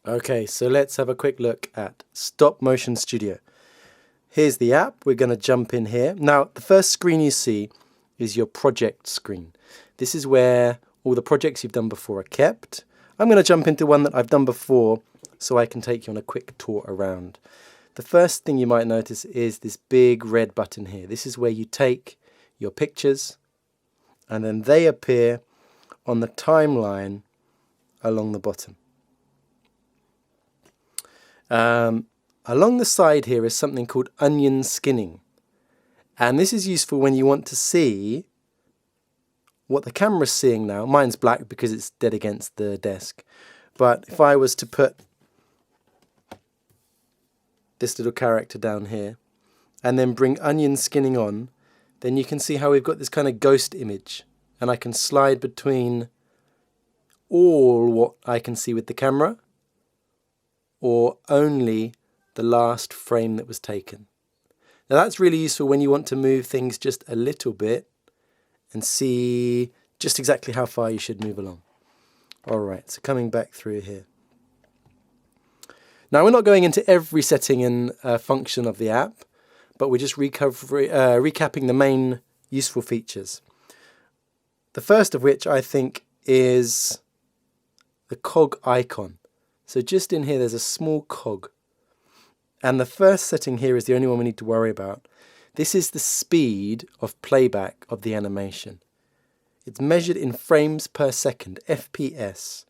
Okay, so let's have a quick look at Stop Motion Studio. Here's the app. We're going to jump in here. Now, the first screen you see is your project screen. This is where all the projects you've done before are kept. I'm going to jump into one that I've done before so I can take you on a quick tour around. The first thing you might notice is this big red button here. This is where you take your pictures and then they appear on the timeline along the bottom. Along the side here is something called onion skinning. And this is useful when you want to see what the camera's seeing now. Mine's black because it's dead against the desk. But if I was to put this little character down here and then bring onion skinning on, then you can see how we've got this kind of ghost image. And I can slide between all what I can see with the camera or only the last frame that was taken. Now that's really useful when you want to move things just a little bit and see just exactly how far you should move along. Alright, so coming back through here. Now we're not going into every setting and function of the app, but we're just recapping the main useful features. The first of which I think is the cog icon. So just in here there's a small cog. And the first setting here is the only one we need to worry about. This is the speed of playback of the animation. It's measured in frames per second, FPS.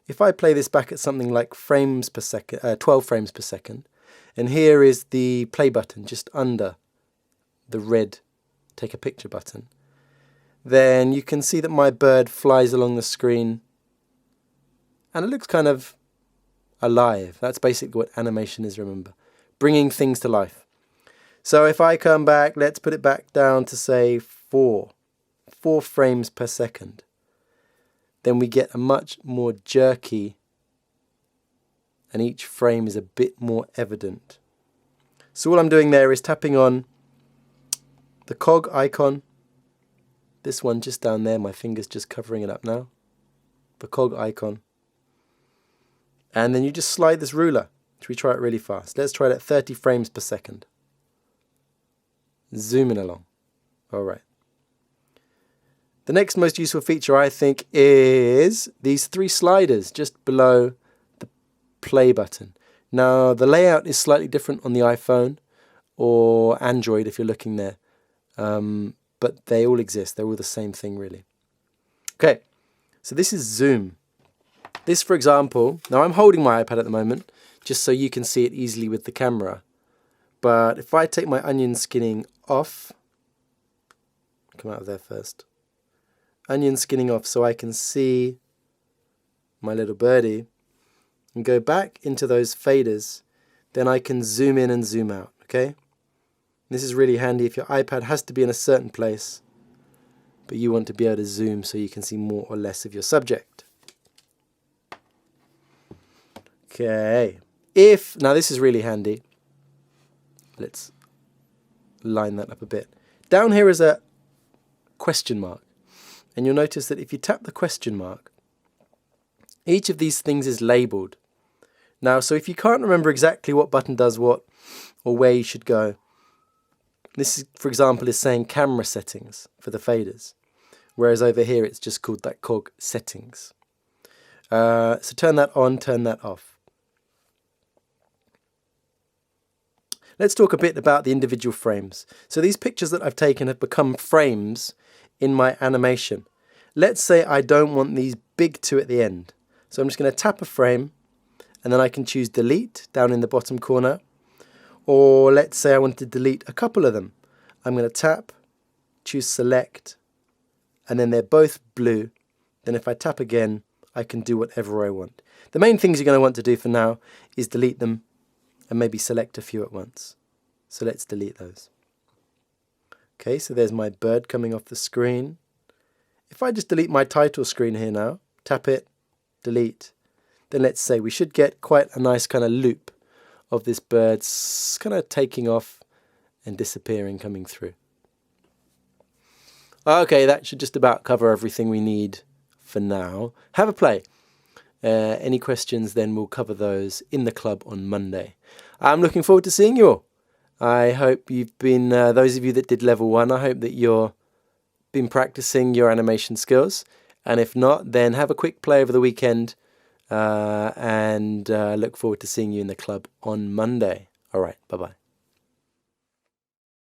If I play this back at something like frames per second, 12 frames per second, and here is the play button just under the red take a picture button, then you can see that my bird flies along the screen and it looks kind of alive. That's basically what animation is, remember. Bringing things to life. So if I come back, let's put it back down to say 4 frames per second. Then we get a much more jerky and each frame is a bit more evident. So all I'm doing there is tapping on the cog icon. This one just down there, my finger's just covering it up now. The cog icon. And then you just slide this ruler. Should we try it really fast? Let's try it at 30 frames per second. Zooming along. Alright. The next most useful feature, I think, is these 3 sliders just below the play button. Now, the layout is slightly different on the iPhone or Android if you're looking there. But they all exist. They're all the same thing, really. Okay, so this is zoom. This, for example, now I'm holding my iPad at the moment, just so you can see it easily with the camera. But if I take my onion skinning off, come out of there first. Onion skinning off so I can see my little birdie and go back into those faders, then I can zoom in and zoom out, okay? This is really handy if your iPad has to be in a certain place, but you want to be able to zoom so you can see more or less of your subject. Okay, now this is really handy. Let's line that up a bit. Down here is a question mark. And you'll notice that if you tap the question mark, each of these things is labeled. Now, so if you can't remember exactly what button does what or where you should go, this, is, for example, is saying camera settings for the faders. Whereas over here, it's just called that cog settings. So turn that on, turn that off. Let's talk a bit about the individual frames. So these pictures that I've taken have become frames in my animation. Let's say I don't want these big 2 at the end. So I'm just going to tap a frame and then I can choose delete down in the bottom corner. Or let's say I want to delete a couple of them. I'm going to tap, choose select, and then they're both blue. Then if I tap again, I can do whatever I want. The main things you're going to want to do for now is delete them and maybe select a few at once. So let's delete those. Okay, so there's my bird coming off the screen. If I just delete my title screen here now, tap it, delete, then let's say we should get quite a nice kind of loop of this bird kind of taking off and disappearing, coming through. Okay, that should just about cover everything we need for now. Have a play Any questions, then we'll cover those in the club on Monday. I'm looking forward to seeing you all. I hope you've been, those of you that did level 1, I hope that you're been practicing your animation skills. And if not, then have a quick play over the weekend and look forward to seeing you in the club on Monday. All right, bye-bye.